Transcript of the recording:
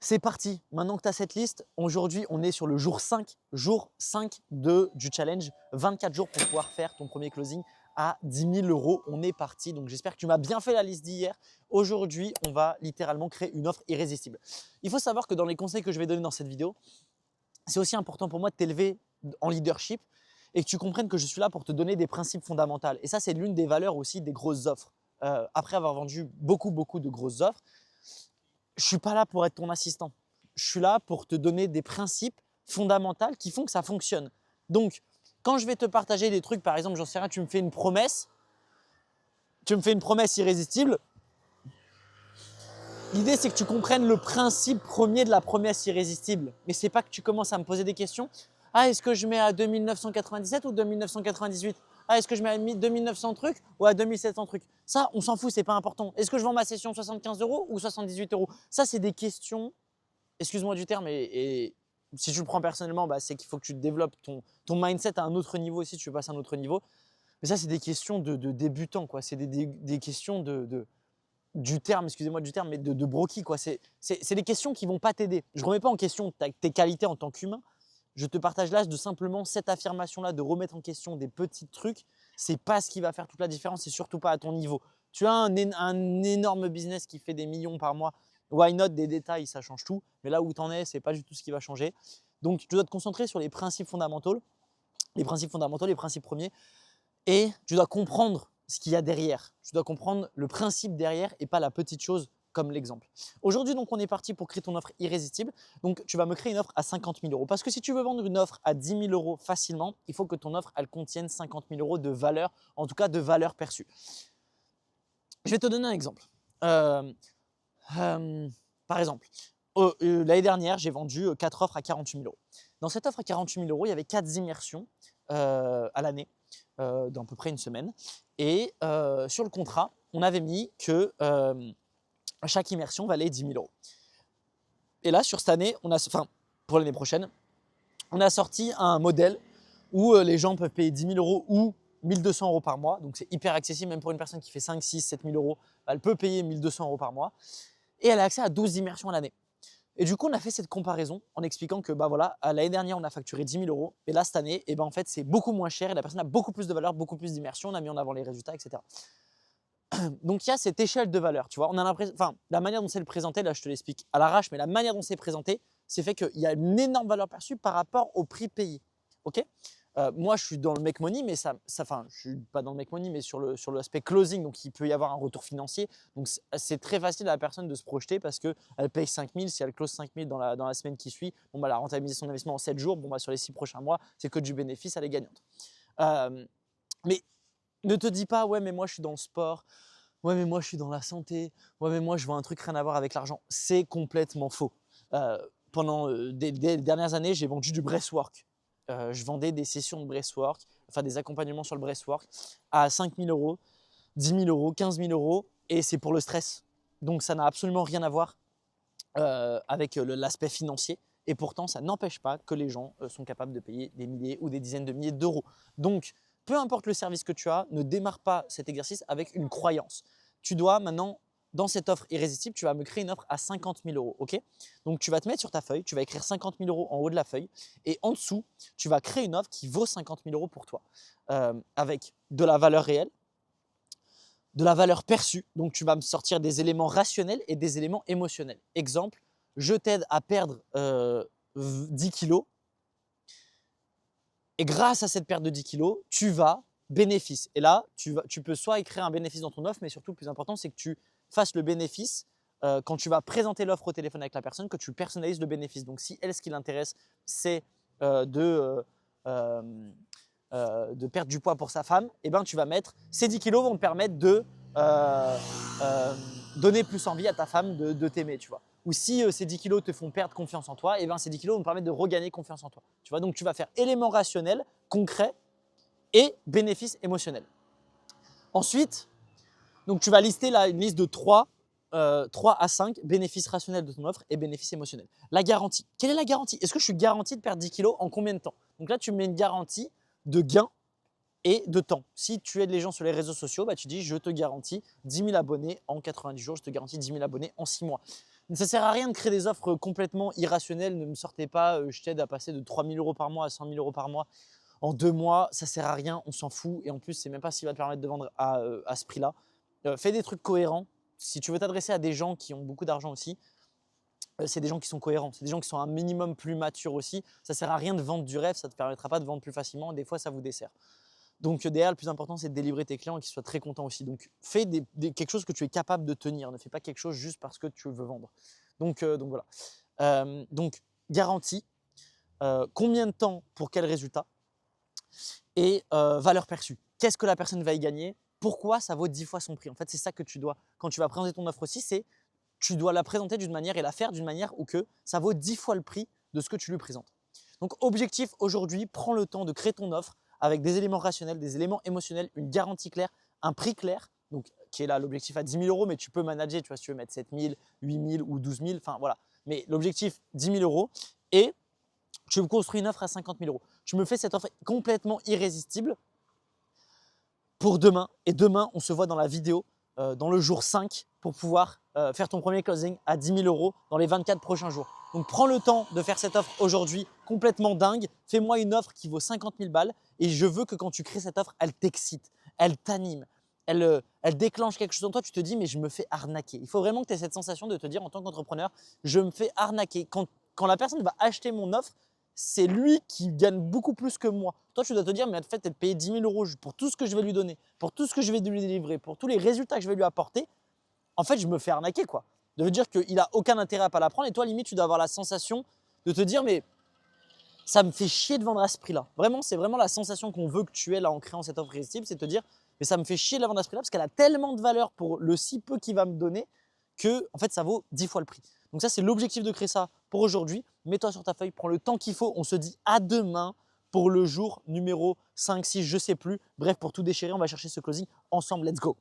C'est parti, maintenant que tu as cette liste, aujourd'hui on est sur le jour 5 du challenge, 24 jours pour pouvoir faire ton premier closing à 10 000 €. On est parti, donc j'espère que tu m'as bien fait la liste d'hier. Aujourd'hui, on va littéralement créer une offre irrésistible. Il faut savoir que dans les conseils que je vais donner dans cette vidéo, c'est aussi important pour moi de t'élever en leadership et que tu comprennes que je suis là pour te donner des principes fondamentaux. Et ça, c'est l'une des valeurs aussi des grosses offres. Après avoir vendu beaucoup de grosses offres, je ne suis pas là pour être ton assistant. Je suis là pour te donner des principes fondamentaux qui font que ça fonctionne. Donc, quand je vais te partager des trucs, par exemple, j'en sais rien, tu me fais une promesse irrésistible. L'idée, c'est que tu comprennes le principe premier de la promesse irrésistible. Mais ce n'est pas que tu commences à me poser des questions. Ah, est-ce que je mets à 2997 ou 2998? Ah, est-ce que je mets à 2900 trucs ou à 2700 trucs? Ça, on s'en fout, c'est pas important. Est-ce que je vends ma session 75 € ou 78 €? Ça, c'est des questions, excuse-moi du terme, et si tu le prends personnellement, bah, c'est qu'il faut que tu développes ton mindset à un autre niveau aussi, si tu veux passer à un autre niveau. Mais ça, c'est des questions de débutants, quoi. C'est des questions du terme, excusez-moi du terme, mais de broquis, quoi. C'est des questions qui ne vont pas t'aider. Je ne remets pas en question tes qualités en tant qu'humain. Je te partage là de simplement cette affirmation-là, de remettre en question des petits trucs. Ce n'est pas ce qui va faire toute la différence, et surtout pas à ton niveau. Tu as un énorme business qui fait des millions par mois. Why not? Des détails, ça change tout. Mais là où tu en es, ce n'est pas du tout ce qui va changer. Donc, tu dois te concentrer sur les principes fondamentaux, les principes premiers. Et tu dois comprendre ce qu'il y a derrière. Tu dois comprendre le principe derrière et pas la petite chose comme l'exemple. Aujourd'hui, donc, on est parti pour créer ton offre irrésistible. Donc, tu vas me créer une offre à 50 000 €. Parce que si tu veux vendre une offre à 10 000 € facilement, il faut que ton offre, elle contienne 50 000 € de valeur, en tout cas de valeur perçue. Je vais te donner un exemple. Par exemple, l'année dernière, j'ai vendu 4 offres à 48 000 €. Dans cette offre à 48 000 €, il y avait 4 immersions à l'année, d'à peu près une semaine. Et sur le contrat, on avait mis que chaque immersion valait 10 000 €. Et là, sur cette année, pour l'année prochaine, on a sorti un modèle où les gens peuvent payer 10 000 € ou 1 200 € par mois. Donc, c'est hyper accessible, même pour une personne qui fait 5, 6, 7 000 €, elle peut payer 1 200 € par mois. Et elle a accès à 12 immersions à l'année. Et du coup, on a fait cette comparaison en expliquant que voilà, l'année dernière, on a facturé 10 000 €. Et là, cette année, en fait, c'est beaucoup moins cher et la personne a beaucoup plus de valeur, beaucoup plus d'immersion. On a mis en avant les résultats, etc. Donc, il y a cette échelle de valeur. Tu vois, on a l'impression, la manière dont c'est présenté, là, je te l'explique à l'arrache, mais la manière dont c'est présenté, c'est fait qu'il y a une énorme valeur perçue par rapport au prix payé. Ok? Moi, je suis dans le make money, mais je suis pas dans le make money, mais sur l'aspect closing, donc il peut y avoir un retour financier. Donc, c'est très facile à la personne de se projeter parce qu'elle paye 5 000. Si elle close 5 000 dans la semaine qui suit, bon, bah, elle a rentabilisé son investissement en 7 jours. Bon, bah, sur les 6 prochains mois, c'est que du bénéfice, elle est gagnante. Mais ne te dis pas, ouais, mais moi, je suis dans le sport. Ouais, mais moi, je suis dans la santé. Ouais, mais moi, je vois un truc rien à voir avec l'argent. C'est complètement faux. Pendant des dernières années, j'ai vendu du breathwork. Je vendais des sessions de breathwork, enfin des accompagnements sur le breathwork à 5 000 €, 10 000 €, 15 000 € et c'est pour le stress. Donc, ça n'a absolument rien à voir avec l'aspect financier. Et pourtant, ça n'empêche pas que les gens sont capables de payer des milliers ou des dizaines de milliers d'euros. Donc, peu importe le service que tu as, ne démarre pas cet exercice avec une croyance. Tu dois maintenant, dans cette offre irrésistible, tu vas me créer une offre à 50 000 €. Ok? Donc, tu vas te mettre sur ta feuille, tu vas écrire 50 000 € en haut de la feuille et en dessous, tu vas créer une offre qui vaut 50 000 € pour toi avec de la valeur réelle, de la valeur perçue. Donc, tu vas me sortir des éléments rationnels et des éléments émotionnels. Exemple, je t'aide à perdre 10 kilos et grâce à cette perte de 10 kilos, tu vas bénéfice. Et là, tu peux soit écrire un bénéfice dans ton offre, mais surtout, le plus important, c'est que tu fasses le bénéfice quand tu vas présenter l'offre au téléphone avec la personne, que tu personnalises le bénéfice. Donc, si elle, ce qui l'intéresse, c'est de perdre du poids pour sa femme, eh ben, tu vas mettre ces 10 kilos vont te permettre de donner plus envie à ta femme de t'aimer, tu vois. Ou si ces 10 kilos te font perdre confiance en toi, eh ben, ces 10 kilos vont te permettre de regagner confiance en toi. Tu vois, donc tu vas faire élément rationnel, concret et bénéfice émotionnel. Ensuite, donc tu vas lister là une liste de 3 à 5 bénéfices rationnels de ton offre et bénéfices émotionnels. La garantie. Quelle est la garantie? Est-ce que je suis garanti de perdre 10 kilos en combien de temps? Donc là, tu mets une garantie de gain et de temps. Si tu aides les gens sur les réseaux sociaux, bah, tu dis je te garantis 10 000 abonnés en 90 jours, je te garantis 10 000 abonnés en 6 mois. Ça sert à rien de créer des offres complètement irrationnelles. Ne me sortez pas, je t'aide à passer de 3 000 € par mois à 100 000 € par mois en 2 mois. Ça sert à rien, on s'en fout. Et en plus, c'est même pas ce qui va te permettre de vendre à ce prix-là. Fais des trucs cohérents. Si tu veux t'adresser à des gens qui ont beaucoup d'argent aussi, c'est des gens qui sont cohérents. C'est des gens qui sont un minimum plus matures aussi. Ça sert à rien de vendre du rêve, ça ne te permettra pas de vendre plus facilement. Des fois, ça vous dessert. Donc derrière, le plus important, c'est de délivrer tes clients et qu'ils soient très contents aussi. Donc fais quelque chose que tu es capable de tenir. Ne fais pas quelque chose juste parce que tu veux vendre. Donc voilà. Donc garantie, combien de temps pour quel résultat et valeur perçue. Qu'est-ce que la personne va y gagner? Pourquoi ça vaut 10 fois son prix? En fait, c'est ça que tu dois, quand tu vas présenter ton offre aussi, c'est tu dois la présenter d'une manière et la faire d'une manière où que ça vaut 10 fois le prix de ce que tu lui présentes. Donc objectif aujourd'hui, prends le temps de créer ton offre avec des éléments rationnels, des éléments émotionnels, une garantie claire, un prix clair, donc qui est là l'objectif à 10 000 €, mais tu peux manager, tu vois, si tu veux mettre 7 000, 8 000 ou 12 000, enfin voilà. Mais l'objectif 10 000 € et tu me construis une offre à 50 000 €. Tu me fais cette offre complètement irrésistible pour demain. Et demain, on se voit dans la vidéo, dans le jour 5, pour pouvoir faire ton premier closing à 10 000 € dans les 24 prochains jours. Donc, prends le temps de faire cette offre aujourd'hui complètement dingue. Fais-moi une offre qui vaut 50 000 balles et je veux que quand tu crées cette offre, elle t'excite, elle t'anime, elle déclenche quelque chose en toi. Tu te dis, mais je me fais arnaquer. Il faut vraiment que tu aies cette sensation de te dire en tant qu'entrepreneur, je me fais arnaquer. Quand la personne va acheter mon offre, c'est lui qui gagne beaucoup plus que moi. Toi, tu dois te dire, mais en fait, elle paye 10 000 € pour tout ce que je vais lui donner, pour tout ce que je vais lui délivrer, pour tous les résultats que je vais lui apporter. En fait, je me fais arnaquer, quoi. Ça veut dire qu'il n'a aucun intérêt à ne pas la prendre. Et toi, limite, tu dois avoir la sensation de te dire, mais ça me fait chier de vendre à ce prix-là. Vraiment, c'est vraiment la sensation qu'on veut que tu aies là en créant cette offre irrésistible, c'est de te dire, mais ça me fait chier de la vendre à ce prix-là parce qu'elle a tellement de valeur pour le si peu qu'il va me donner que, en fait, ça vaut 10 fois le prix. Donc ça, c'est l'objectif de créer ça pour aujourd'hui. Mets-toi sur ta feuille, prends le temps qu'il faut. On se dit à demain pour le jour numéro 5, 6, je ne sais plus. Bref, pour tout déchirer, on va chercher ce closing ensemble. Let's go!